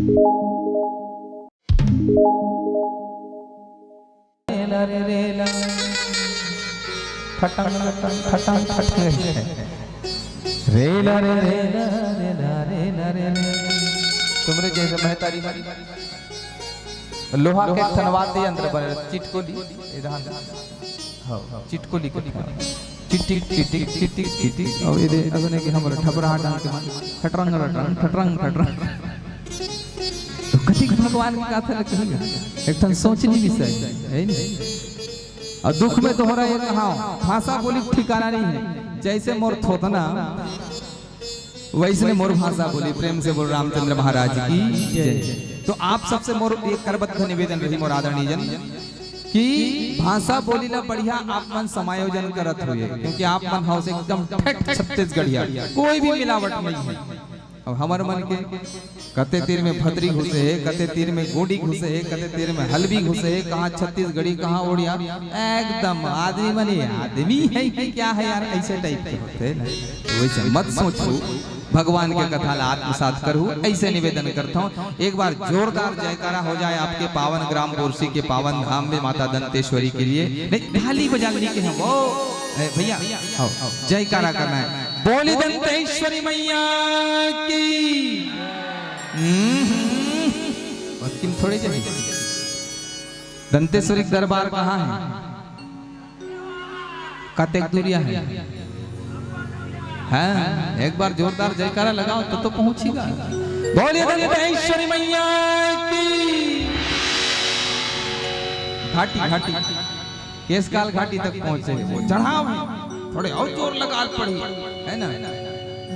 तुमरे जैसे महतारी लोहा के थनवाते यंत्र बने चिटकोली चिटकोली के चिटिक चिटिक चिटिक चिटिक और ये अगने के हमरा ठबरा डाल के खटरंग खटरंग खटरंग खटरंग तो कथी भगवान की कथा लगी एक ठन सोचनी विषय है नहीं। और दुख में तोहरा ये कहा भाषा बोली ठिकाना नहीं है। जैसे मोर थोतना वैसे मोर भाषा बोली प्रेम से बोल रामचंद्र महाराज की जय। तो आप सबसे मोर एक करबद्ध निवेदन रही मोर आदरणीय जन कि भाषा बोली ला बढ़िया आप मन समायोजन करत हुए, क्योंकि आप मन हाउस एकदम छत्तीसगढ़िया कोई भी मिलावट नहीं है। और हमार मन के कते तीर में भद्री घुसे है, कते तीर में गोडी घुसे है, कते तीर में हलवी घुसे है, कहाँ छत्तीसगढ़ी कहाँ ओडिया, एकदम आदमी मने आदमी है कि क्या है यार, ऐसे टाइप के होते हैं। वैसे मत सोचो, भगवान के कथा ला आत्मसात करूँ, ऐसे निवेदन करता हूँ। एक बार जोरदार जयकारा हो जाए आपके पावन ग्राम बोरसी के पावन धाम में माता दंतेश्वरी के लिए। नहीं थाली बजाने के हम वो भैया जयकारा करना है। बोली दंतेश्वरी मैया की। और किन थोड़ी जाए दंतेश्वरी दरबार कहाँ है, कतेक दूरिया है। हाँ एक बार जोरदार जयकारा लगाओ तो पहुंचेगा। बोलिए दंतेश्वरी मैया की। घाटी घाटी केसकाल घाटी तक पहुंचे, चढ़ाव थोड़े और जोर लगा पड़ी है ना।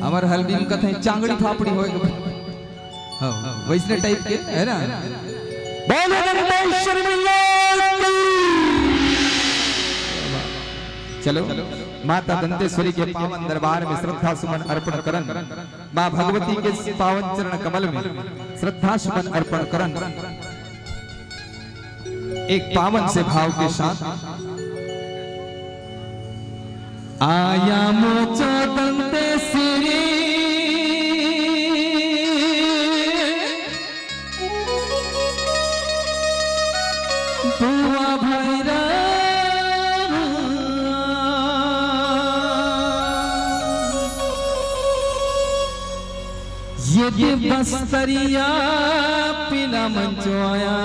हमारे हल्दी में कथे चांगड़ी फापड़ी होए वैसने टाइप के है ना। बोलिए दंतेश्वरी मैया की। चलो माता दंतेश्वरी के पावन दरबार में श्रद्धा सुमन अर्पण करन, मां भगवती के पावन चरण कमल में श्रद्धा सुमन अर्पण करन, एक पावन से भाव के साथ आया मोचो दंतेश्वरी बुआ भैरा ये बस्तरिया पीला मंचो आया,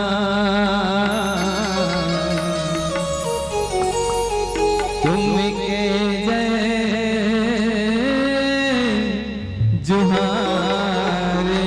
तुम के जय जुहारे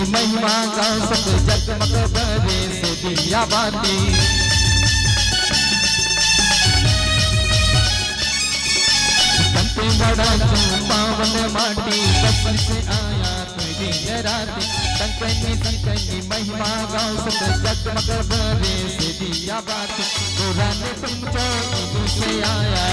महिमा का सब जगमग बरे से दिया बाती। ते बड़ा पावन माटी बचपन से आया तुझे जराती संकनी महिमा गाँव सब जगमग बरे से दिया बात पुराने तुम चौकी से आया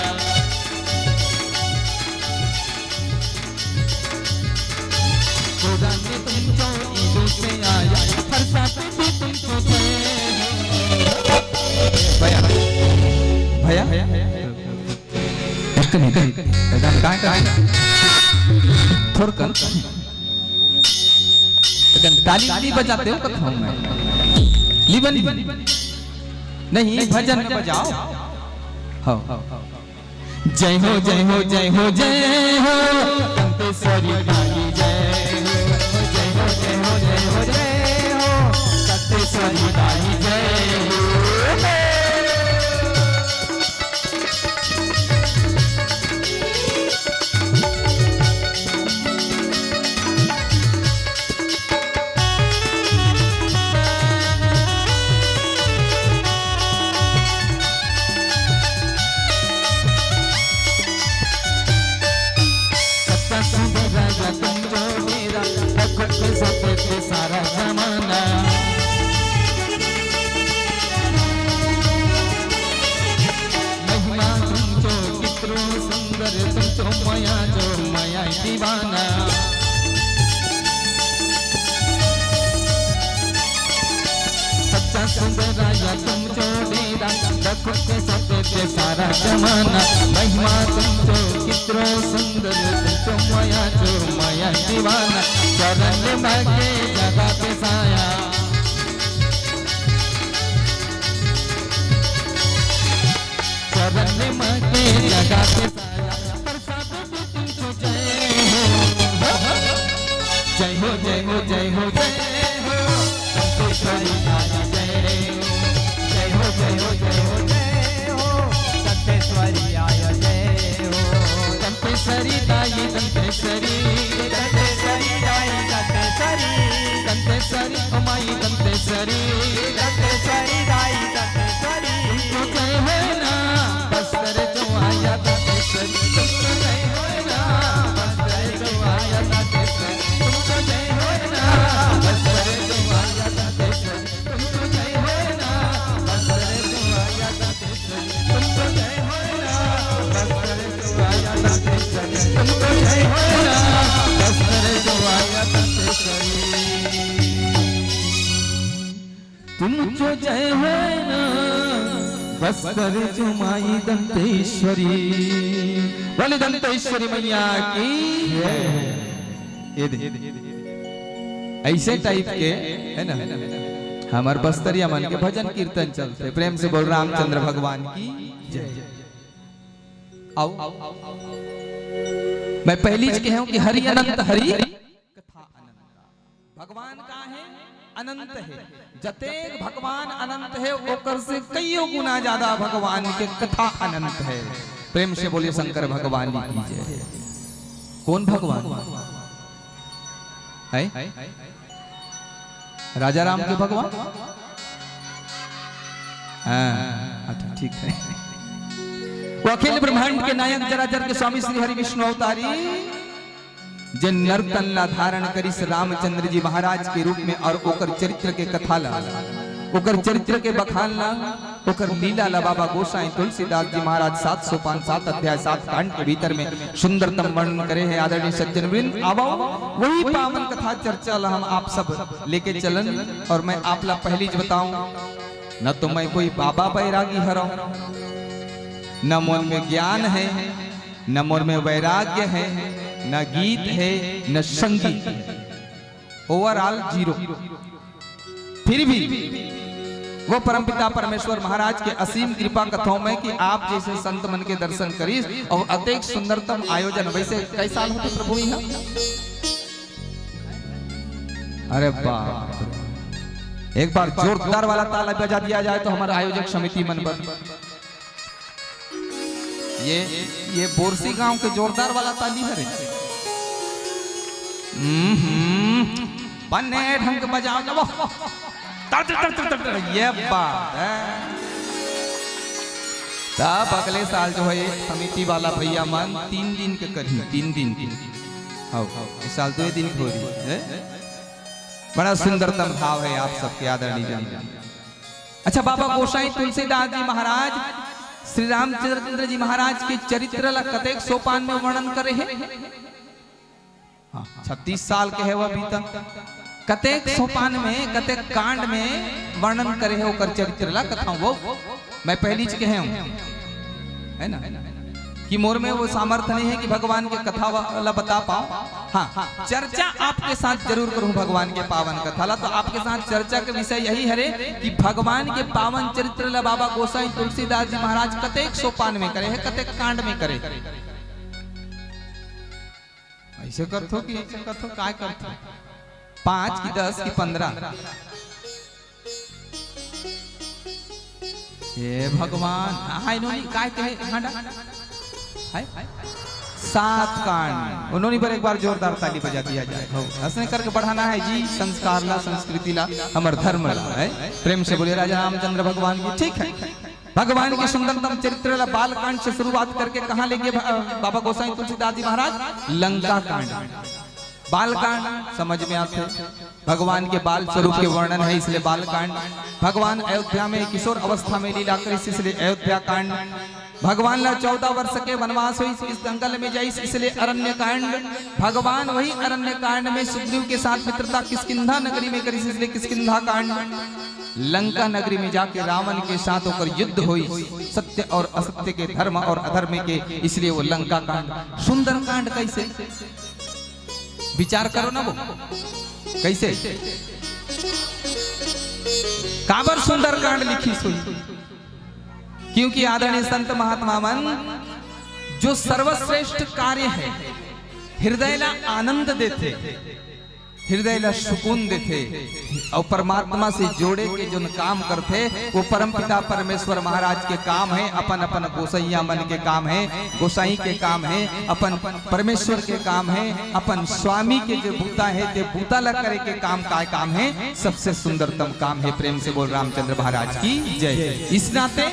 पुराने तुम चौकी से आया हर साथ भी तुमको भैया भैया थोड़ कर ताली बजाते हो कथाओं में लिबन नहीं भजन में बजाओ। जय हो जय हो जय हो जय हो कंतेश्वरी काली जय हो जय हो जय हो जय हो जय हो कंतेश्वरी काली जय हो। सारा जमाना महिमा तुमचो कितरो सुंदर तुमचो माया जो माया दीवाना सच्चा सुंदर राजा तुमचो डेरा रखो के सत्य सारा जमाना महिमा तुमचो कितरो सुंदर तुमचो माया जो माया दीवाना चरण मांगे जगह पे साया चरण मांगे जगह पे साया प्रसाद भी तुमको जय हो जय हो जय हो जय हो कंतेश्वरी काली जय हो जय हो जय हो जय हो कंतेश्वरी आय जय हो कंतेश्वरी दाई कंतेश्वरी कंतेश्वरी दाई कंतेश्वरी कंतेश्वरी अमाई कंतेश्वरी कंतेश्वरी दाई कंतेश्वरी तुमको जय हो ना बस्तर जो आया कंतेश्वरी तुमको जय हो ना बस्तर जो आया कंतेश्वरी तुमको जय हो ना बस्तर जो आया कंतेश्वरी तुमको जय हो ना बस्तर जो आया कंतेश्वरी तुमको जय हो ना बस्तर जो आया कंतेश्वरी तुमको जय हो ना बस्तर जो आया कंतेश्वरी तुमको जय हो ना बस्तर जो माई दंतेश्वरी बोले दंतेश्वरी मैया की ये दे ऐसे टाइप के है ना हमार बस्तरिया मन के भजन कीर्तन चलते प्रेम से बोल रामचंद्र भगवान की जय। आओ मैं पहली चीज कहूं कि हरि अनंत हरि कथा अनंत भगवान का है अनंत है जतेक भगवान अनंत है ओकर से कईयों गुना ज्यादा भगवान के कथा अनंत है। प्रेम से बोलिए शंकर भगवान की जय। कौन भगवान है? राजा राम के भगवान? अच्छा ठीक है। वो अखिल ब्रह्मांड के नायक जराजर के स्वामी श्री हरि विष्णु अवतारी जिन नर्तन ला धारण करी रामचंद्र जी महाराज के रूप में और ओकर चरित्र के कथा ला ओकर चरित्र के बखान ला ओकर लीला ला बाबा गोसाई तुलसीदास जी महाराज 705 अध्याय 7 कांड के भीतर में सुंदरतम वर्णन करे हैं आदरणीय सज्जन वृंद। अब वही पावन कथा चर्चा ला हम आप सब लेके चलन और मैं आप ला पहली ज बताऊं न तो मैं कोई बाबा बैरागी हरो न मन में ज्ञान है न मन में वैराग्य है न गीत है न संगीत ओवरऑल जीरो। फिर भी वो परमपिता परमेश्वर महाराज के असीम कृपा कथाओं में कि आप जैसे संत मन के दर्शन करीस और अत्यंत सुंदरतम आयोजन वैसे कई साल होते प्रभु यहाँ? अरे बाप एक बार जोरदार वाला ताला बजा दिया जाए तो हमारा आयोजक समिति मन पर ये बोरसी गांव के जोरदार वाला ताली है रे। बन्ने ढंग बजाओ ना वो ये बात है। तब अगले साल जो है समिति वाला भैया मन 3 दिन के करी 3 दिन की हाँ इस साल 2 दिन हो रही है। बड़ा सुंदरतम भाव है आप सबके आदरणीय जन। अच्छा बाबा गोसाई तुलसीदास जी महाराज श्री रामचंद्र जी महाराज के चरित्र ला कतेक सोपान में वर्णन करे है। 36 साल के है वह अभी तक कतेक सोपान में कतेक कांड में वर्णन करे है ओकर चरित्र ला कथा वो मैं पहली च कहे हूं है ना कि मोर में वो सामर्थ्य नहीं है कि भगवान के कथा वाला बता पाऊं। हाँ चर्चा आपके साथ जरूर करूं भगवान के पावन कथा ला। तो आपके साथ चर्चा के विषय यही है कि भगवान के पावन चरित्र ला बाबा गोसाई तुलसीदास जी महाराज कतेक सोपान में करे है कतेक कांड में करे। ऐसे करथो कि ऐसे करथो काय करथो 5 की 10 की 15 ये भगवान हां इन्होंने काय कहे हां हाय 7 कांड उन्होंने पर एक बार जोरदार ताली बजा दिया जाए। हंसने करके बढ़ाना है जी संस्कार ला संस्कृति ला हमार धर्म ला है। प्रेम से बोले राजा रामचंद्र भगवान की। ठीक है भगवान के सुंदरतम चरित्र ला बाल कांड से शुरुआत करके कहां ले गए बाबा गोसाई तुलसीदास जी महाराज लंका कांड। बाल कांड समझ में आते भगवान के बाल स्वरूप के वर्णन है इसलिए बाल कांड। भगवान अयोध्या में किशोर अवस्था में लीला कर इसलिए अयोध्या कांड। भगवान ला 14 वर्ष के वनवास हुई इस जंगल में जाई इसलिए अरण्य कांड। भगवान वही अरण्य कांड में सुग्रीव के साथ मित्रता किष्किंधा नगरी में करी इसलिए किष्किंधा कांड। लंका नगरी में जाके रावण के साथ होकर युद्ध हुई सत्य और असत्य के धर्म और अधर्म के इसलिए वो लंका कांड। सुंदर कांड कैसे विचार करो ना वो कैसे काबर सुंदर कांड लिखी सुई क्योंकि आदरणीय संत महात्मा मन जो सर्वश्रेष्ठ कार्य है हृदय ला आनंद देते हृदय ला सुकून देते और परमात्मा से जोड़े के जो काम करते वो परमपिता परमेश्वर महाराज के काम है। अपन अपन गोसैया मन के काम है गोसाई के काम है अपन परमेश्वर के काम है अपन स्वामी के जो बूता है ते बूता ला करे के काम का काम है सबसे सुंदरतम काम है। प्रेम से बोल रामचंद्र महाराज की जय। इस नाते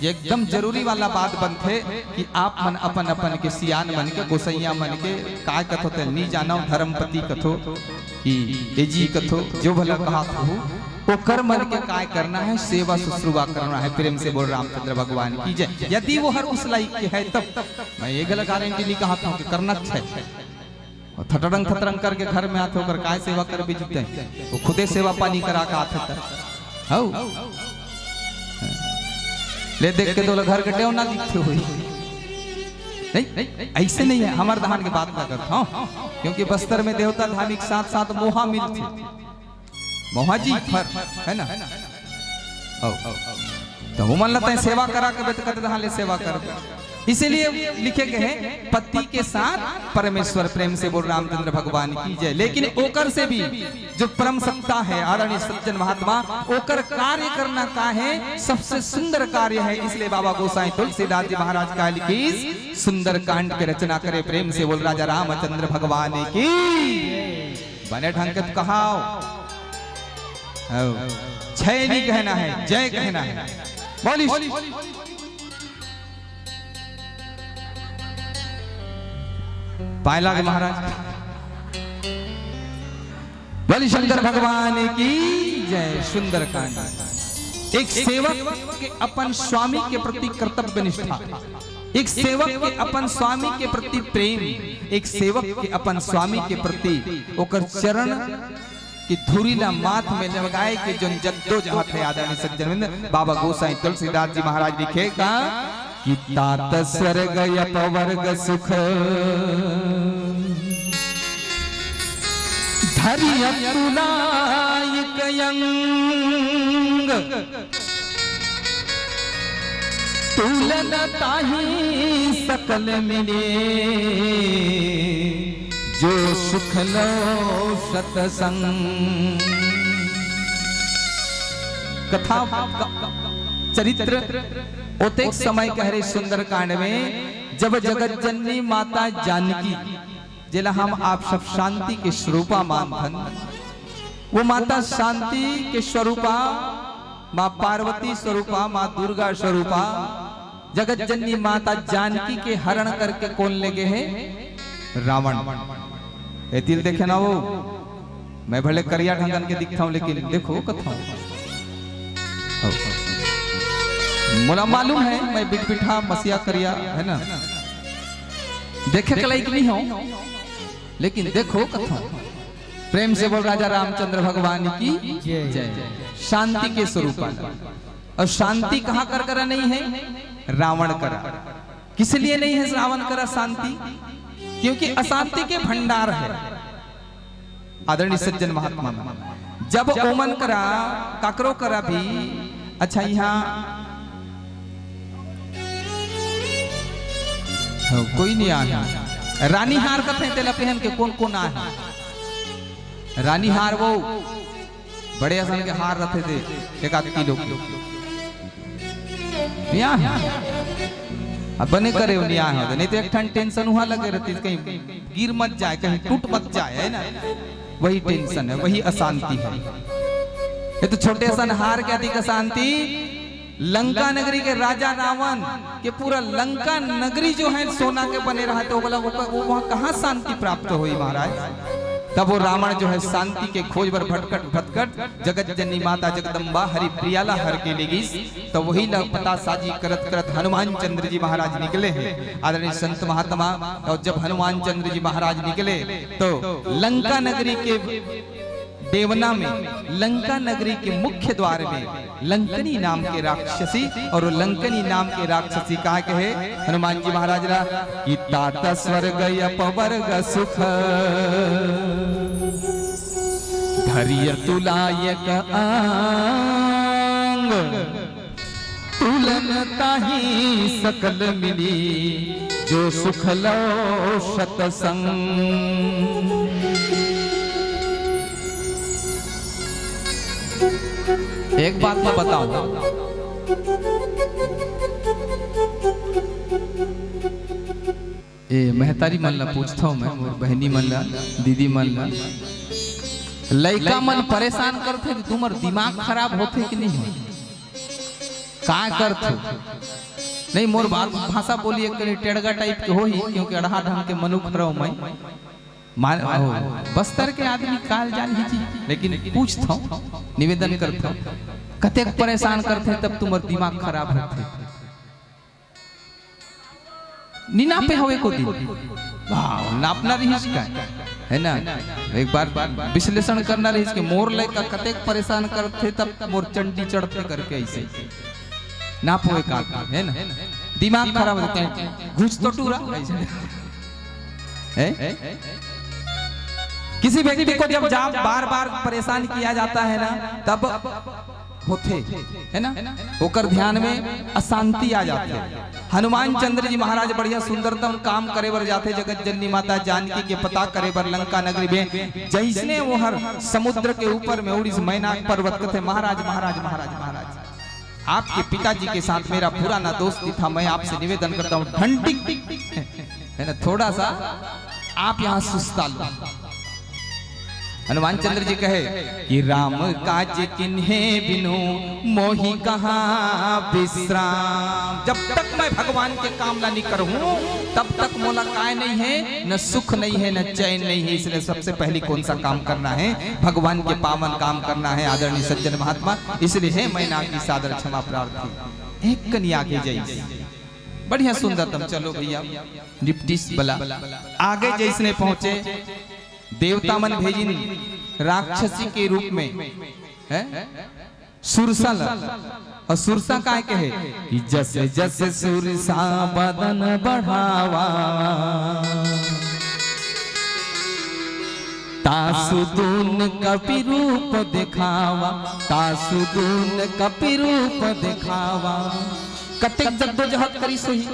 एकदम जरूरी वाला बात बनते कि आप मन अपन अपन के सियान मन के गोसैया मन के काय कथो ते नहीं जानो धर्मपति कथो कि एजी कथो जो भला कहा हो वो कर्म मन के काय करना है सेवा शुश्रूषा करना है। प्रेम से बोल रामचंद्र भगवान की जय। यदि वो हर उस लायक के है तब मैं ये गलत गारंटी नहीं कहा था कि करना है और थटरंग थटरंग करके घर में आते होकर काय सेवा कर भी जीते वो खुदे सेवा पानी करा के आते हाउ ले देख के तो घर कटे ना दिखते हुई नहीं ऐसे नहीं है। हमारे धान की बात ना करता हूँ क्योंकि बस्तर में देवता धार्मिक साथ साथ मोहा मिलती मोहा जी है ना तो वो मन लगता है सेवा करा के बेत करते धान ले सेवा कर इसीलिए लिखे गए हैं पति के साथ परमेश्वर। प्रेम से बोल रामचंद्र भगवान की जय। लेकिन ओकर से भी जो परम सत्ता है आदरणीय सज्जन महात्मा ओकर कार्य करना का है सबसे सुंदर कार्य है। इसलिए बाबा गोसाई तुलसीदास जी महाराज का लिखी सुंदर कांड की रचना करे। प्रेम से बोल राजा रामचंद्र भगवान की बने ढंग के कहा जय नहीं कहना है जय कहना है। बोली पायला के महाराज बलि शंकर भगवान की जय। सुंदर कांड एक सेवक के अपन स्वामी के प्रति कर्तव्य निष्ठा एक सेवक के अपन स्वामी के प्रति प्रेम एक सेवक के अपन स्वामी के प्रति ओकर चरण की धूरी ला माथ में लगाए के जो जद्दोजहद है आदरणीय सज्जन बाबा गोसाई तुलसीदास जी महाराज लिखेगा कि तात स्वर्ग अपवर्ग सुख धरिय तुलायक यंग तुलन ताहि सकल मिले जो सुख लो सतसंग। कथा चरित्र ओते समय कह रहे सुंदर कांड में जब जगत जननी माता जानकी जिला हम आप सब शांति के स्वरूपा मानधन वो माता शांति के स्वरूपा माँ पार्वती स्वरूपा माँ दुर्गा स्वरूपा जगत जननी माता जानकी के हरण करके कौन ले गए हैं? रावण। ए तिल देखे ना वो, मैं भले करिया ढंगन के दिखता हूं लेकिन देखो कथा मोला मालूम है मैं बिट बिठा मसिया करिया है ना, देखे के लायक नहीं हो लेकिन देखो कथा। प्रेम से बोल राजा रामचंद्र भगवान की जय। शांति के स्वरूप और शांति कहां कर करा नहीं है? रावण करा। किस लिए नहीं है रावण करा शांति? क्योंकि अशांति के भंडार है। आदरणीय सज्जन महात्मा जब ओमन करा काकरो करा भी अच्छा यहाँ कोई नहीं आया। रानी हार कथे तेला पहन के कौन कौन आया? रानी हार वो बड़े असल के हार रखे थे एक आध किलो अब बने करे नहीं आया नहीं तो एक ठन टेंशन वहां लगे रहती कहीं गिर मत जाए कहीं टूट मत जाए है ना, वही टेंशन है वही अशांति है। ये तो छोटे सन हार के अधिक अशांति लंका नगरी के राजा रावण के पूरा लंका नगरी जो है सोना के बने रहा तो बोला वो वहां कहां शांति प्राप्त हुई महाराज? तब वो रावण जो है शांति के खोज पर भटकट भटकट जगत जननी माता जगदम्बा हरि प्रियाला हर के लेगी तो वही पता साजी करत करत हनुमान चंद्र जी महाराज निकले हैं। आदरणीय संत महात्मा और जब हनुमान चंद्र जी महाराज निकले तो लंका नगरी के देवना में लंका नगरी के मुख्य द्वार में लंकनी नाम के राक्षसी और लंकनी नाम के राक्षसी कहा कहे हनुमान जी महाराज रा कि तात स्वर्ग अपवर्ग सुख धैर्य तुलायक आंग तुलन ताही सकल मिली जो सुख लो शतसंग। एक बात मैं बताऊं, ए महतारी मल्ला पूछता हूं मैं बहनी मल्ला दीदी मल्ला लड़का मन परेशान करते तुम्हार दिमाग खराब होते कि नहीं हो? का करते नहीं मोर बात भाषा बोलिए कहीं टेढ़गा टाइप के हो ही क्योंकि अढ़ा ढंग के मनुख रहो मैं बस्तर के आदमी काल जान ही लेकिन पूछता हूं निवेदन करता हूं कतेक परेशान करते तब तुम्हार दिमाग खराब होते नीना पे होवे को दिन नापना रहीस का है ना, एक बार विश्लेषण करना रहीस के मोर लड़का कतेक परेशान करते तब मोर चंडी चढ़ते करके ऐसे नापोए का है ना, दिमाग खराब होते हैं घुस तो टूरा है। किसी व्यक्ति को जब बार बार परेशान किया जाता है ना तब होते है ना होकर ध्यान में अशांति आ जाती है। हनुमान चंद्र जी महाराज बढ़िया सुंदरतम काम करे बर जाते जगत जननी माता जानकी के पता करे बर लंका नगरी में जैसने वो हर समुद्र के ऊपर में उड़ीस मैनाक पर्वत कथे महाराज महाराज महाराज महाराज आपके पिताजी के साथ मेरा पुराना दोस्ती था, मैं आपसे निवेदन करता हूँ घंटी है ना थोड़ा सा आप यहाँ सुस्ता लो। हनुमान चंद्र जी कहे कि राम काज किन्हे बिनु मोहि कहाँ विश्राम। जब तक मैं भगवान के काम ला नहीं करूं तब तक मोला काय नहीं है, न सुख नहीं है, न चैन नहीं है। इसलिए सबसे पहले कौन सा काम करना है? भगवान के पावन काम करना है। आदरणीय सज्जन महात्मा इसलिए है मैं ना की सादर क्षमा प्रार्थी एक कन्या के जैसे बढ़िया सुंदरतम। चलो भैया डिप्टिस बला आगे जैसने पहुंचे देवता मन भेजिन राक्षसी के रूप में है सुरसा और सुरसा का कहे कि जैसे जैसे सुरसा बदन बढ़ावा तासुदून कपि रूप दिखावा तासुदून कपि रूप दिखावा। कतेक जद्दोजहद करी सोही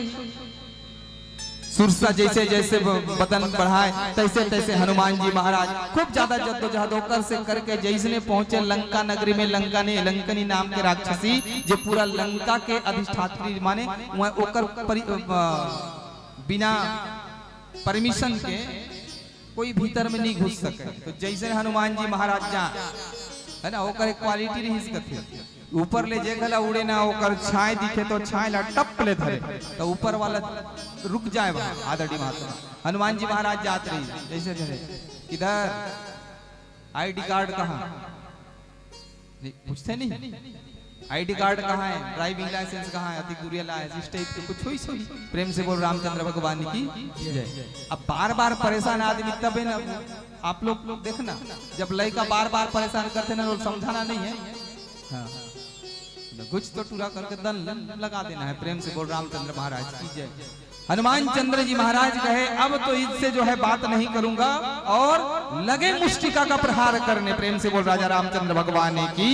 सुरसा जैसे जैसे बदन बढ़ाए तैसे तैसे हनुमान जी महाराज खूब ज्यादा जद्दोजहद होकर से करके जैसने पहुंचे लंका नगरी में लंकनी नाम के राक्षसी जो पूरा लंका के अधिष्ठात्री माने ओकर बिना परमिशन के कोई भीतर में नहीं घुस सके। तो जैसे हनुमान जी महाराज जा है ना ओकर क्वालिटी रही ऊपर ले जे गला उड़े ना ओकर छाए दिखे तो छाए ला टप ले धरे तो ऊपर वाला रुक जाए वहां आदड़ी महात्मा हनुमान जी महाराज जात रही जैसे धरे किधर आईडी कार्ड कहाँ पूछते नहीं आईडी कार्ड कहाँ है ड्राइविंग लाइसेंस कहाँ है अति दूरिया लाइसेंस इस टाइप के कुछ हुई सोई प्रेम से बोल रामचंद्र भगवान की जय। अब बार बार परेशान आदमी तब है ना आप लोग देखना जब लड़का बार बार परेशान करते ना तो समझाना नहीं है हाँ कुछ तो टूरा करके दन लगा देना है प्रेम से बोल रामचंद्र महाराज की जय। हनुमान चंद्र जी महाराज कहे अब तो इससे जो है बात नहीं करूंगा और लगे मुष्टिका का प्रहार करने प्रेम से बोल राजा रामचंद्र भगवान की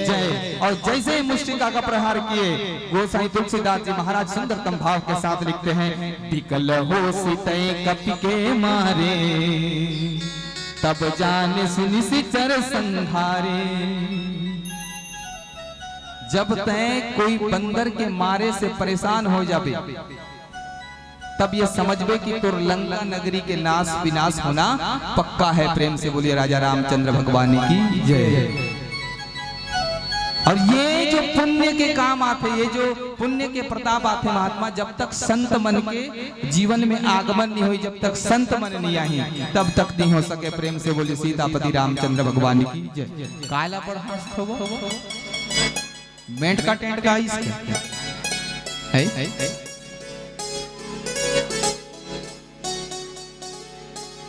जय। और जैसे ही मुष्टिका का प्रहार किए गोसाई तुलसीदास जी महाराज सुंदरतम भाव के साथ लिखते हैं बिकल हो सीते कपि के मारे तब जाने सुनि सिचर संहारे। जब तय कोई बंदर के मारे से परेशान हो जावे तब ये समझबे कि तुर लंका नगरी के नाश विनाश होना पक्का है। प्रेम से बोलिए राजा रामचंद्र भगवान की जय। और ये जो पुण्य के काम आते ये जो पुण्य के प्रताप आते महात्मा जब तक संत मन के जीवन में आगमन नहीं हुई जब तक संत मन नहीं आई तब तक नहीं हो सके। प्रेम से बोलिए सीतापति रामचंद्र भगवान की जय। काला पर हस्त हो मेंट का टेंट का है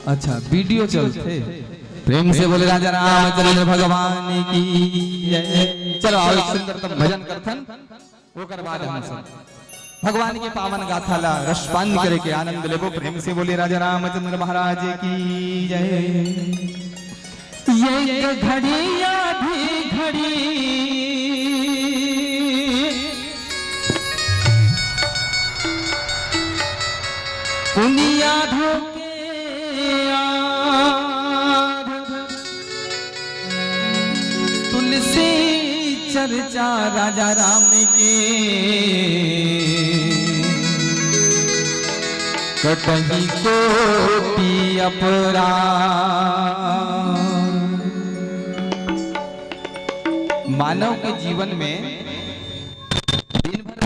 अच्छा वीडियो चलते प्रेम से बोले राजा रामचंद्र भगवान की जय। चलो आओ सुंदरतम भजन करथन ओकर बाद हम सब भगवान के पावन गाथा ला रसपान करे के आनंद लेबो। प्रेम से बोले राजा रामचंद्र महाराज की जय। ये घड़ी आधी घड़ी पुनिया धोके तुलसी चर्चा राजा राम के कटही कोटि अपराध। मानव के जीवन में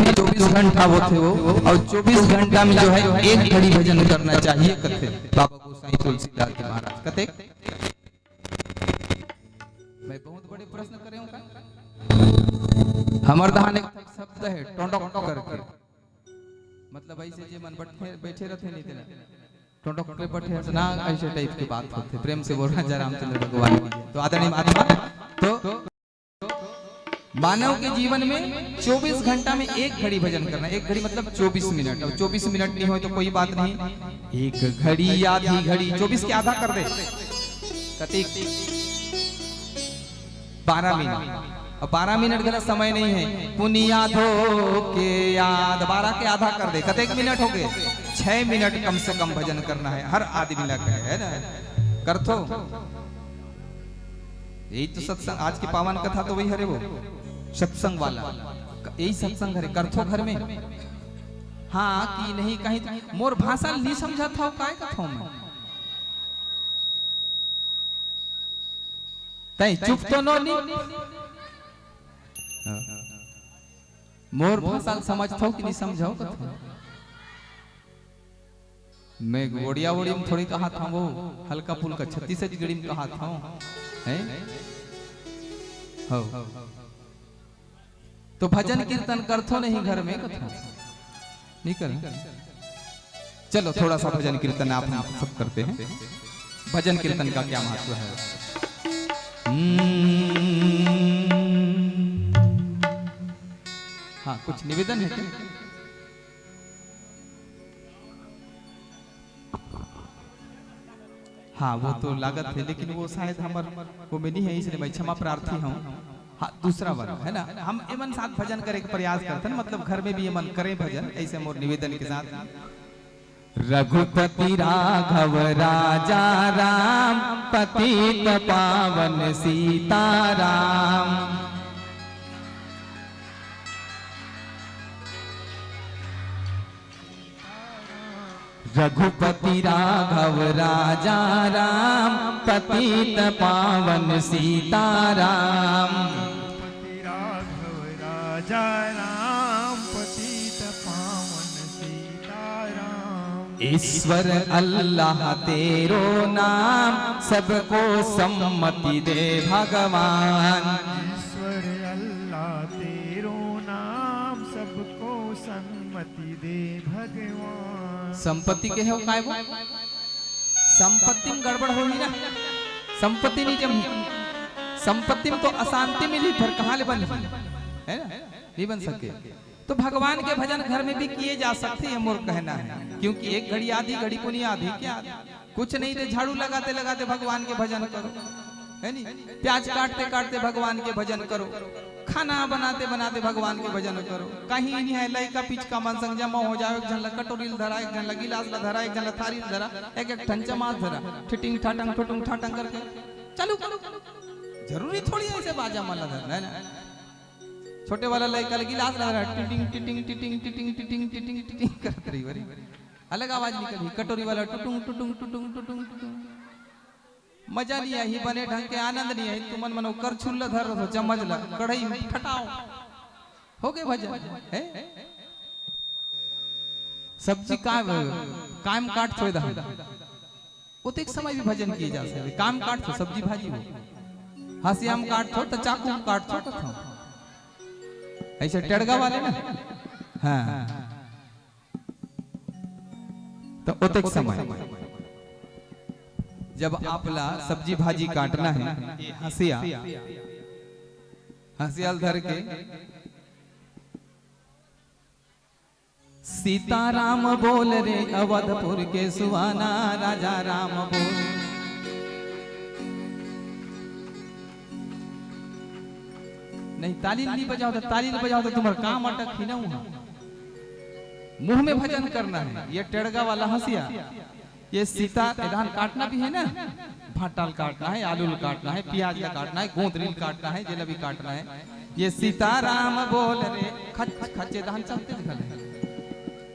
24 घंटा वो थे वो और 24 घंटा में जो है एक घड़ी भजन करना चाहिए कथे बाबा गोसाई तुलसीदास जी महाराज कथे। मैं बहुत बड़े प्रश्न करे हूं का हमर दहान एक शब्द है टोंडक करके मतलब ऐसे जे मन बैठे रहते नहीं थे टोंडक पे बैठे ना ऐसे टाइप की बात होते। प्रेम से बोल राजा रामचंद्र भगवान की। तो आदरणीय महात्मा तो मानव के जीवन में 24 घंटा में एक घड़ी भजन करना। एक घड़ी मतलब 24 मिनट और 24 मिनट नहीं हो तो कोई बात नहीं एक घड़ी आधी घड़ी 24 के आधा कर दे कतिक 12 मिनट और 12 मिनट गलत समय नहीं है। पुनिया धो के याद 12 के आधा कर दे कतेक मिनट हो गए 6 मिनट कम से कम भजन करना है हर आदमी लग है ना कर थो। यही तो सत्संग आज की पावन कथा तो वही हरे वो सत्संग वाला यही सत्संग हरे करथो घर में हाँ कि नहीं कहीं मोर भाषा नहीं समझा था काय कथो में तई चुप तो नो नहीं मोर भाषा समझथो कि नहीं समझाओ कथो। मैं ओडिया ओडिया में थोड़ी कहा था वो हल्का फुल्का छत्तीसगढ़ी गड़ी में कहा था है हो। तो भजन कीर्तन करथो नहीं घर में कथा नहीं कर। चलो थोड़ा सा भजन कीर्तन आप सब करते हैं। भजन कीर्तन का क्या महत्व है। हाँ कुछ निवेदन है क्या? हाँ वो तो लागत है लेकिन वो शायद हमारे वो में नहीं है इसलिए मैं क्षमा प्रार्थी हूँ। हाँ दूसरा बार है ना हम एमन साथ भजन करे के प्रयास करते हैं मतलब घर में भी एमन करें भजन ऐसे मोर निवेदन के साथ। रघुपति राघव राजा राम पतित पावन सीताराम रघुपति राघव राजा राम पतित पावन सीताराम राजा राम पतित पावन सीताराम। ईश्वर अल्लाह तेरो नाम सबको सम्मति दे भगवान। ईश्वर अल्लाह तेरो नाम सबको सम्मति दे भगवान। संपत्ति के हो काय वो संपत्ति में गड़बड़ होगी ना, संपत्ति नहीं जमी, संपत्ति में तो अशांति मिली, फिर कहाँ ले बन है ना, नहीं बन सके। तो भगवान के भजन घर में भी किए जा सकते हैं, मोर कहना है, क्योंकि एक घड़ी आधी घड़ी को नहीं आधी क्या कुछ नहीं थे, झाड़ू लगाते लगाते भगवान के भजन करो, है नहीं, प्याज काटते काटते भगवान के भजन करो, खाना बनाते बनाते भगवान के भजन करो। कहीं नहीं है लय का पीछ का मन संग जमा हो जाए, एक जन कटोरी धरा, एक जन गिलास धरा, एक जन थारी धरा, एक एक ठंचा मास धरा, ठिटिंग ठाटंग ठुटुंग ठाटंग करके चलो करो। जरूरी थोड़ी है ऐसे बाजा माला धरना है ना, छोटे वाला लय का गिलास धरा, टिटिंग टिटिंग टिटिंग टिटिंग टिटिंग टिटिंग टिटिंग करते रही बड़ी अलग आवाज निकली। कटोरी वाला टुटुंग टुटुंग टुटुंग टुटुंग टुटुंग, मजा नहीं आई, बने ढंग के आनंद नहीं आई। तुमन मनो कर छुल्ला धर दो, चम्मच ला कढ़ाई में ठटाओ, हो गए भजन है। सब्जी काम काट छोड़ दा, वो तो एक समय भी भजन किए जा सकते। काम काट छो सब्जी भाजी हो, हसियाम काट छो तो चाकू काट छो तो ऐसे टेड़गा वाले ना, हाँ तो वो तो एक समय जब आपला सब्जी भाजी काटना है, हसिया हसियाल धर के सीताराम बोल रे अवधपुर के सुहाना, राजा राम बोल। नहीं ताली नहीं बजाओ तो, ताली नहीं बजाओ तो तुम्हारा काम अटक ही ना हुआ। मुंह में भजन करना है। ये टेड़गा वाला हसिया, ये सीता धान काटना भी है ना, भाटाल काटना है, आलू काटना है, प्याज काटना है, गोंदरील काटना है, जलेबी काटना है। ये सीताराम बोल रे खच खच्चे धान चलते दिखल है।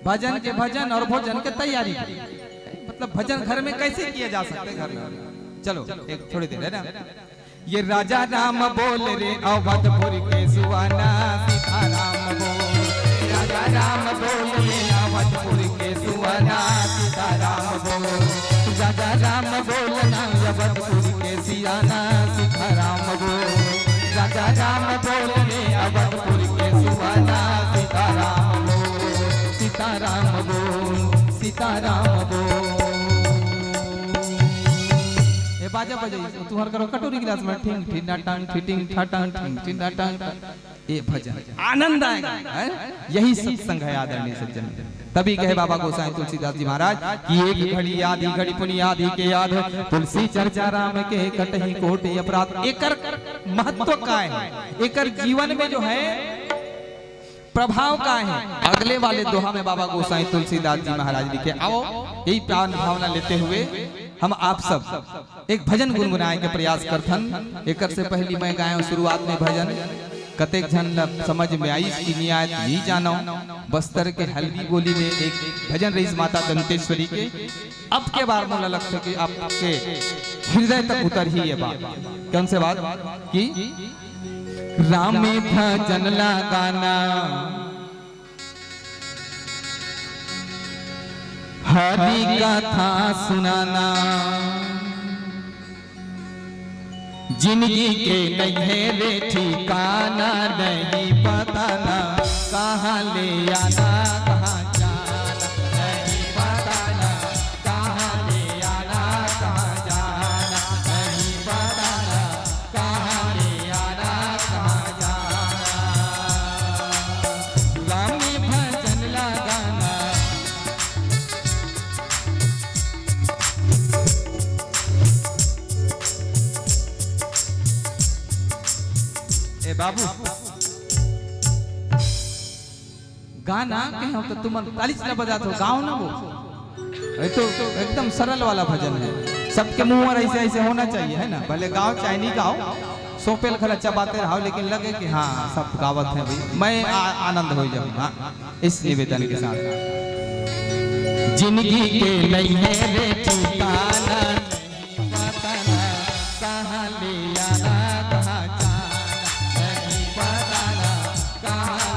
भजन के भजन और भोजन के तैयारी, मतलब भजन घर में कैसे किया जा सकते है घर में। चलो एक थोड़ी देर है ना। ये राजा राम बोल रे अवधपुर के सुहाना, सीताराम बोल, राजा राम बोल रे अवधपुर के सुहाना, सीताराम बोल, राजा राम बोल ना अवधपुर के सियाना, सीताराम बोल, राजा राम बोल रे अवधपुर के सुहाना, सीताराम बोल, सीताराम बोल, सीताराम बोल। ये बाजा बजाई तुम्हार करो कटोरी गिलास में ठिंग ठिंडा टांग ठिटिंग ठाटांग ठिंग ठिंडा टांग, ये भजन आनंद आएगा है? यही सत्संग है आदरणीय सज्जन। तभी कहे बाबा गोसाई तुलसीदास जी महाराज कि एक घड़ी आधी घड़ी पुनि आधी के याद, तुलसी चर्चा राम के कटही कोटि अपराध। एकर महत्व का है, एकर जीवन में जो है प्रभाव का है। अगले वाले दोहा में बाबा गोसाई तुलसीदास जी महाराज लिखे, आओ यही प्यार भावना लेते हुए हम आप सब एक भजन गुनगुनाए के प्रयास करथन। एकर से पहली मैं गाया शुरुआत में भजन, कतेक झन समझ में आई इसकी नियायत नहीं जानो। बस्तर के हल्दी बोली में एक भजन रईस माता दंतेश्वरी के, अब के बार मुझे लगता कि आपके हृदय तक उतर ही ये बात। कौन से बात की रामी भजन लगाना, हरि कथा सुनाना, जिंदगी के नहीं रे ठिकाना, नहीं बताना कहाँ ले आना कहाँ जाना, नहीं बताना कहाँ ले आना कहाँ जाना, नहीं बताना कहाँ ले आना कहाँ जाना। रामी भजन लगाना, ए बाबू गाना के हम तो तुम ताली से बजाते हो, गाओ ना वो। ये तो एकदम सरल वाला भजन है, सबके मुंह में ऐसे ऐसे होना चाहिए है ना। भले गाओ चाहे नहीं गाओ, सोपेल खला चबाते रहो, लेकिन लगे कि हाँ सब गावत है भाई, मैं आनंद हो जाऊँ। हाँ इस निवेदन के साथ, जिंदगी के नहीं है रे ठिकाना, नहीं बताना कहाँ ले आना कहाँ जाना, नहीं बताना कहाँ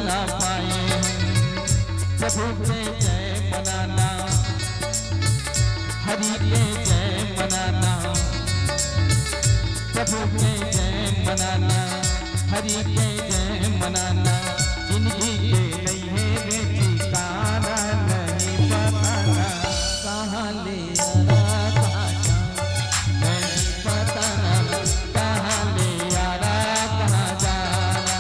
ना पाए। प्रभु के जय मनाना, हरि के जय मनाना, प्रभु के जय मनाना, हरि के जय मनाना। जिंदगी के नहीं है ठिकाना, नहीं पता कहाँ ले आना कहाँ जाना, नहीं पता कहाँ ले आना कहाँ जाना।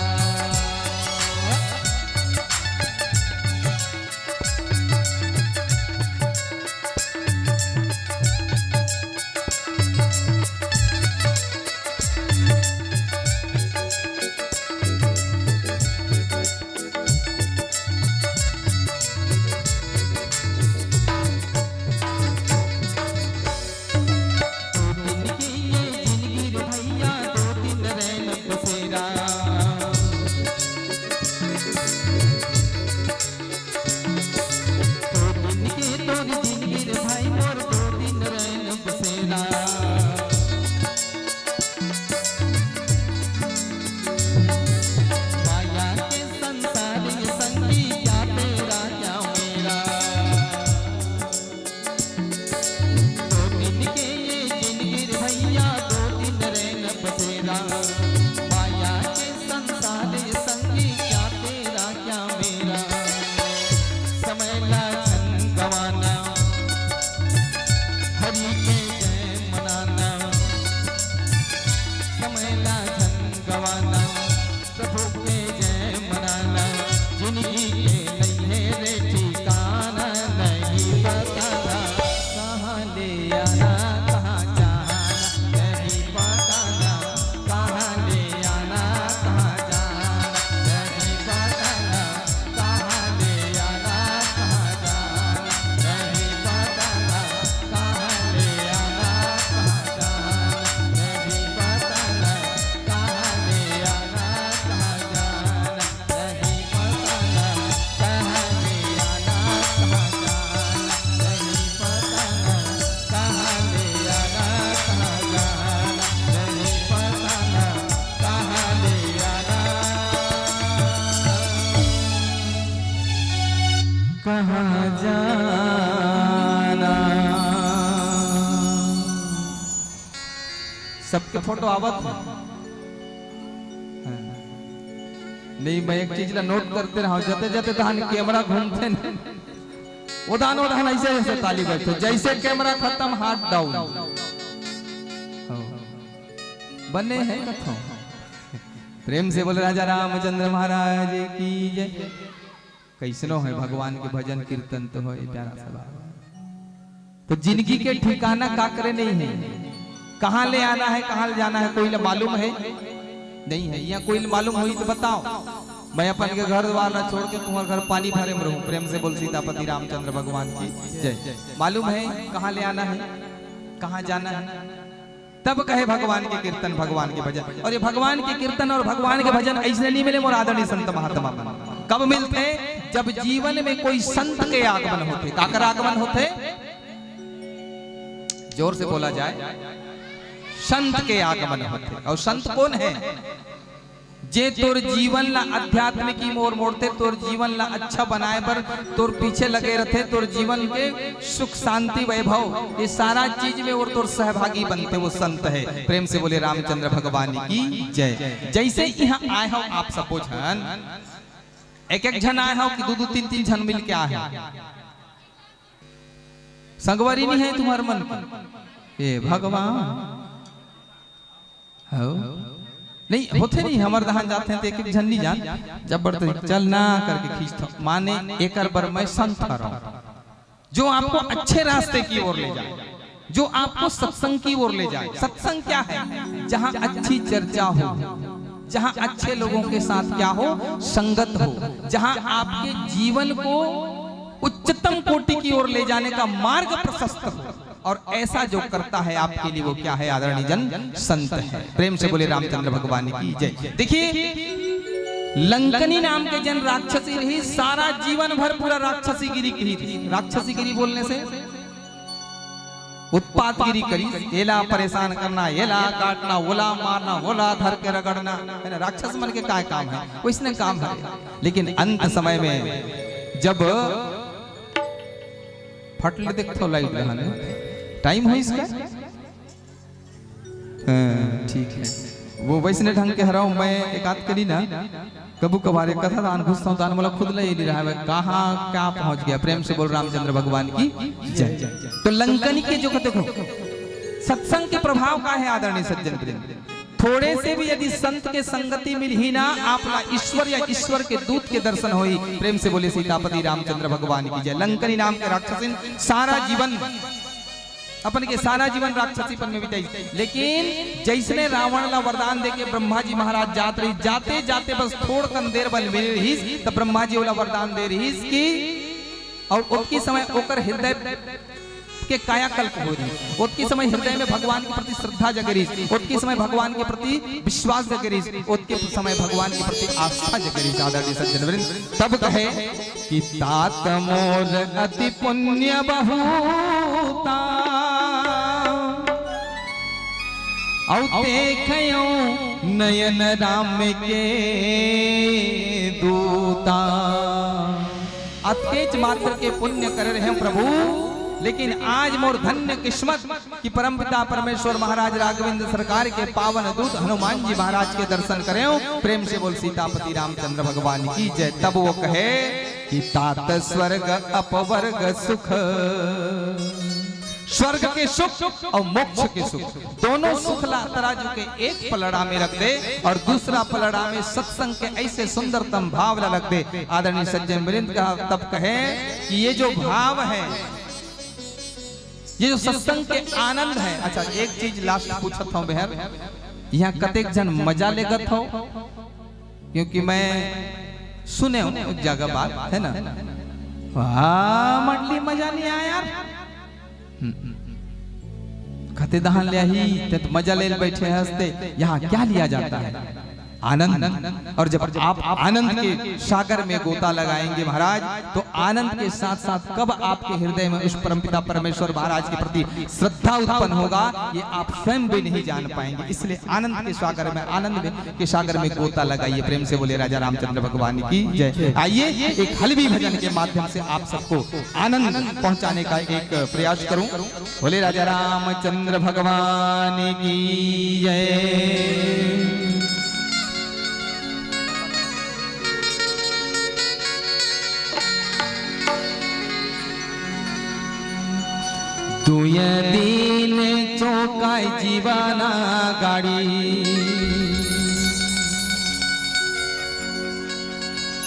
कहाँ जाना। सबके फोटो आवत है। नहीं मैं एक चीज ला नोट करते रहा, जाते जाते तहान कैमरा घूमते न उदान उदान ऐसे ऐसे ताली बजते, जैसे कैमरा खत्म हाथ डाउन बने हैं कथों। प्रेम से बोले राजा रामचंद्र महाराज की जय। कैसनो है भगवान के भजन कीर्तन तो है प्यारा सा। तो जिंदगी के ठिकाना काकरे नहीं है, कहाँ ले आना है कहाँ ले जाना है कोई ले मालूम है नहीं है। यहाँ कोई मालूम हुई तो बताओ। मैं अपन के घर द्वार छोड़ के तुम्हारे घर पानी भरे में रहूं। प्रेम से बोल सीतापति रामचंद्र भगवान की जय। मालूम है कहाँ ले आना है कहाँ जाना है, तब कहे भगवान के कीर्तन भगवान के भजन। और ये भगवान के कीर्तन और भगवान के भजन ऐसे नहीं मिले मोर आदरणीय संत महात्मा। कब मिलते? जब जीवन में कोई संत के आगमन होते। काकर आगमन होते? जोर से बोला जाए, संत के आगमन होते। और संत कौन है? जे तोर जीवन ला आध्यात्मिक की मोर मोड़ते, तोर जीवन ला अच्छा बनाए पर तोर पीछे लगे रहते, तोर जीवन के सुख शांति वैभव ये सारा चीज में और तोर सहभागी बनते, वो संत है। प्रेम से बोले रामचंद्र भगवान की जय। जैसे यहाँ आए हो आप सबो जन, एक एक जन आए हो कि दो दो तीन तीन जन मिल के आए हो। संगवारी नहीं है तुम्हारे मन की? ये भगवान हो नहीं होते नहीं। हमारे दहान जाते हैं तो एक एक जन नहीं जान जबरदस्ती चल ना करके खींचता। माने एक बार मैं संत रहा जो आपको अच्छे रास्ते की ओर ले जाए, जो आपको सत्संग की ओर ले जाए। सत्संग क्या है? जहाँ अच्छी चर्चा हो, जहाँ अच्छे लोगों के साथ क्या हो, संगत हो, जहाँ आपके जीवन को उच्चतम कोटि की ओर ले जाने का मार्ग प्रशस्त हो। और ऐसा जो करता है आपके लिए वो क्या है? आदरणीय जन संत है। प्रेम से बोले रामचंद्र भगवान की जय। देखिए लंकनी नाम के जन राक्षसी रही, सारा जीवन भर पूरा राक्षसी गिरी की थी। राक्षसी गिरी बोलने से उत्पातगिरी करी, एला परेशान करना, एला काटना, ओला मारना, ओला धर के रगड़ना, है ना, राक्षस मन के काय काम है, वैसने काम है। लेकिन अंत समय में जब फटले देखो लाइट रहने टाइम हो इसका, ठीक है, वो वैसने ढंग के हराऊं मैं एकात करी ना, कबू कभार कथा दान घुसता हूँ, दान वाला खुद ले नहीं रहा है, कहाँ क्या पहुंच गया। प्रेम से बोल रामचंद्र भगवान की जय। तो लंकनी के जो देखो सत्संग के प्रभाव का है आदरणीय सज्जन वृंद, थोड़े से भी यदि संत के संगति मिल ही ना, आपला ईश्वर या ईश्वर के दूत के दर्शन होई। प्रेम से बोले सीतापति रामचंद्र भगवान की जय। लंकनी नाम के राक्षसिन सारा जीवन अपन के सारा जीवन राक्षसीपन में बिताई, लेकिन जैसने रावण ला वरदान देके ब्रह्मा जी महाराज जाते जाते बस थोड़ कन देर बल मिल रही तब ब्रह्मा जी वाला वरदान दे रही कि, और उसकी समय ओकर हृदय के कायाकल्प हो रही, उसकी समय हृदय में भगवान के प्रति श्रद्धा जगरी, उसकी समय भगवान के प्रति विश्वास जगरी, उसके समय भगवान के प्रति आस्था जगरी। आदरणीय सज्जन वृंद तब कहे कि तात मोर अति पुण्य बहुता औ देखयो नयन राम के दूता। अत्येच मात्र के पुण्य कर रहे हैं प्रभु, लेकिन आज मोर धन्य किस्मत कि परमपिता परमेश्वर महाराज राघवेंद्र सरकार के पावन दूत हनुमान जी महाराज के दर्शन करें। प्रेम से बोल सीतापति रामचंद्र भगवान की जय। तब वो कहे कि तात स्वर्ग अपवर्ग सुख, स्वर्ग के सुख और मोक्ष के सुख दोनों सुख ला तराजू के एक पलड़ा में रख दे और दूसरा पलड़ा में सत्संग के ऐसे सुंदरतम भाव ला रख दे। आदरणीय सज्जन वृंद का तब कहे कि ये जो भाव है, ये जो सत्संग के आनंद है। अच्छा एक चीज लास्ट पूछत हूँ बेहर, यहाँ कतेक जन मजा लेगत हो, क्योंकि मैं सुने हूँ एक जगह बात है ना, वाह मंडली मजा नहीं आया यार, खते दहान ले ही तो मजा ले बैठे हंसते। यहाँ क्या लिया जाता है? आनंद। और जब आप आनंद के सागर में गोता लगाएंगे महाराज, तो आनंद के साथ साथ कब आपके हृदय में उस परमपिता परमेश्वर महाराज के प्रति श्रद्धा उत्पन्न होगा, ये आप स्वयं भी नहीं जान पाएंगे। इसलिए आनंद के सागर में, आनंद के सागर में गोता लगाइए। प्रेम से बोले राजा रामचंद्र भगवान की जय। आइए एक हलवी भजन के माध्यम से आप सबको आनंद पहुंचाने का एक प्रयास करूं। बोले राजा रामचंद्र भगवान की जय। तुय दिल चौकाय जीवाना गाड़ी।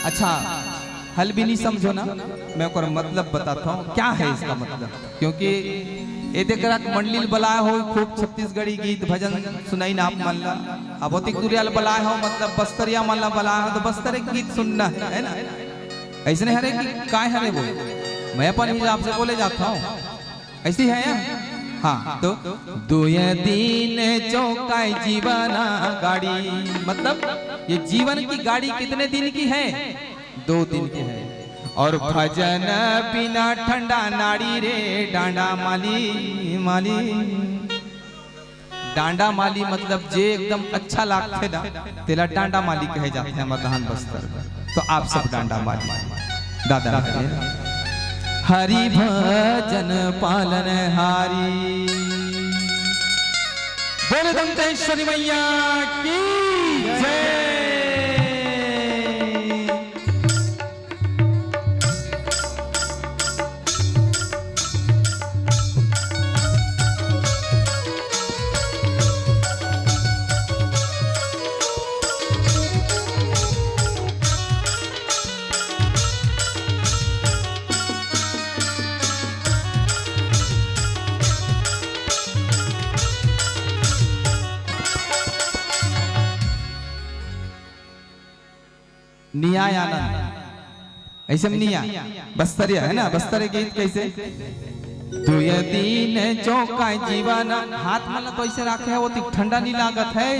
अच्छा हल भी नहीं समझो ना, मैं और मतलब बताता हूँ क्या है इसका मतलब, क्योंकि ये देखा मंडली बलाय हो खूब छत्तीसगढ़ी गीत भजन सुनाई ना आप मन ला, अब अतिक दुरियाल बलाय हो मतलब बस्तरिया मन ला बलाय हो तो बस्तर के गीत सुनना है ना, ऐसे नहीं हरे कि काय हरे वो मैं अपन हिसाब से बोले जाता हूँ, ऐसी है यार। हाँ तो दुय दिन चौकाय जीवना गाड़ी, मतलब ये जीवन की गाड़ी कितने दिन की है? 2 दिन की है। और भजन बिना ठंडा नाड़ी रे डांडा माली माली। डांडा माली मतलब जे एकदम अच्छा लागते ना तेला डांडा माली कहे जाते हैं मधान बस्तर। तो आप सब डांडा माली दादा हरि भजन पालन हारी। बोले दंतेश्वरी मैया की जय। न्याय आनंद ऐसे में निया बस्तरिया है ना, बस्तरे गीत कैसे? दुय दिन चौकाय जीवाना, हाथ मन तो ऐसे रखे है वो तिक ठंडा नहीं लागत है।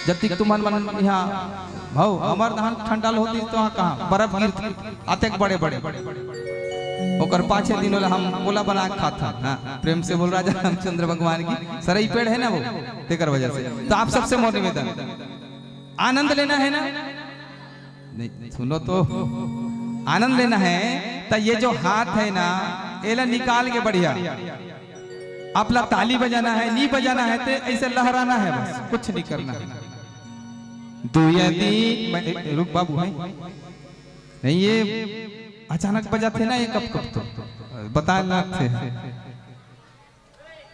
जब तक तुम मन यहाँ भाव हमार धान ठंडा होती तो कहाँ बर्फ गिर आते बड़े बड़े ओकर पाछे दिन वाला हम बोला बना के खाता। हाँ, प्रेम से बोल राजा रामचंद्र भगवान की सरई पेड़ है ना वो, तेकर वजह से। तो आप सबसे मोर निवेदन, आनंद लेना है ना, नहीं सुनो तो, आनंद लेना है तो ये जो हाथ है ना एला निकाल के बढ़िया, आपला ताली बजाना है, नहीं बजाना है तो ऐसे लहराना है, बस कुछ नहीं करना है। रुक बाबू है नहीं, ये अचानक बजाते ना ये कब कब तो बता थे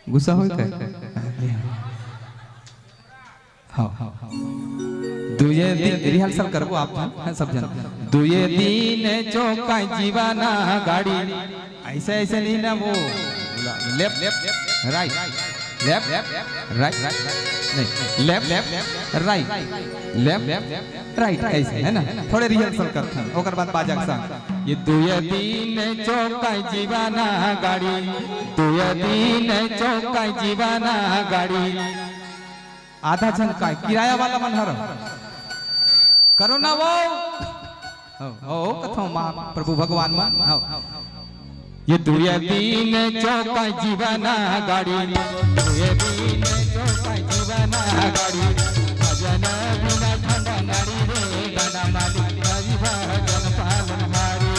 गुस्सा हो क्या? हाँ दुए दिन रिहर्सल करबो आप सब जन। दुए दिन चौका जीवाना गाड़ी, ऐसे ऐसे नहीं ना वो लेफ्ट राइट लेफ्ट राइट नहीं लेफ्ट राइट लेफ्ट राइट ऐसे है ना, थोड़े रिहर्सल करते हैं ओकर बाद बाजा के संग। ये दुए दिन चौका जीवाना गाड़ी, दुए दिन चौका जीवाना गाड़ी, आधा जन का किराया वाला मन हर करो ना वो ओ कथो मां प्रभु भगवान मन। ये दुए दिन चौका जीवाना गाड़ी, दुए दिन चौका जीवाना गाड़ी, भजन बिना ठंडा नारी रे गाना माली हरि भजन पालन हारी।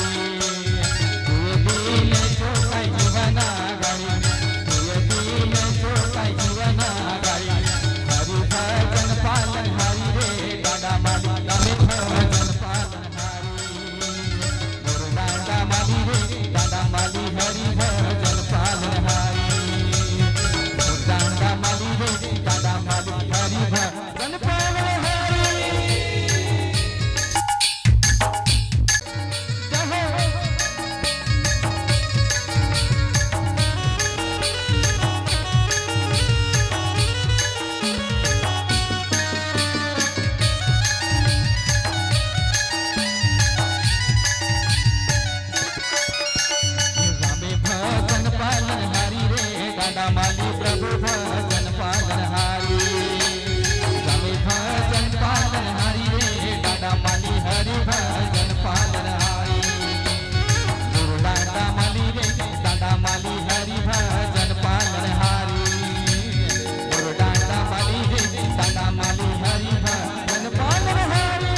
दुए दिन चौका जीवाना गाड़ी, दुए दिन चौका जीवाना गाड़ी, हरि भजन पालन हारी रे गाना माली हरि भजन पालन हारी। मोर गाना माली रे गाना माली हरि भजन पालन हारी, मोर गाना माली रे गाना माली हरि भजन पालन हारी। रामे भजन पालन हारी रे गाना माली प्रभु भजन पालन हारी, रामे भजन पालन हारी रे गाना माली हरि भजन पालन हारी। गुरु डांडा माली रे डांडा माली हरि भजन पालन हारी, गुरु डांडा माली रे डांडा माली हरि भजन पालन हारी।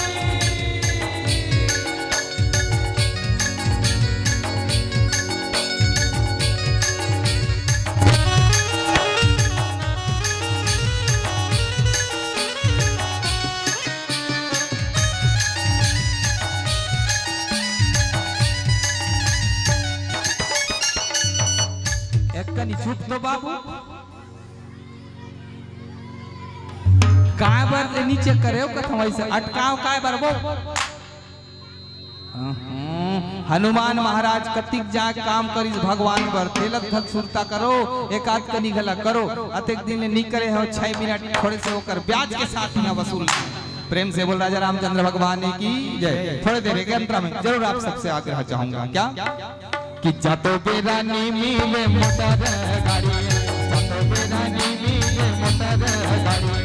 एक कनी चुप तो बाबू, काय बार नीचे करे कथम ऐसे अटकाव काय बार वो। हनुमान महाराज कतिक जा काम करिस भगवान बर, तेलत धत सुरता करो, एक आध कनी गला करो, अतेक दिन ले नहीं करे हो 6 मिनट थोड़े से होकर ब्याज के साथ यहाँ वसूल। प्रेम से बोल राजा रामचंद्र भगवान की जय। थोड़े देर के अंतरा में जरूर आप सबसे आग्रह चाहूंगा क्या कि जातो बेरानी मिले मोटर गाड़ी, जातो बेरानी मिले मोटर गाड़ी,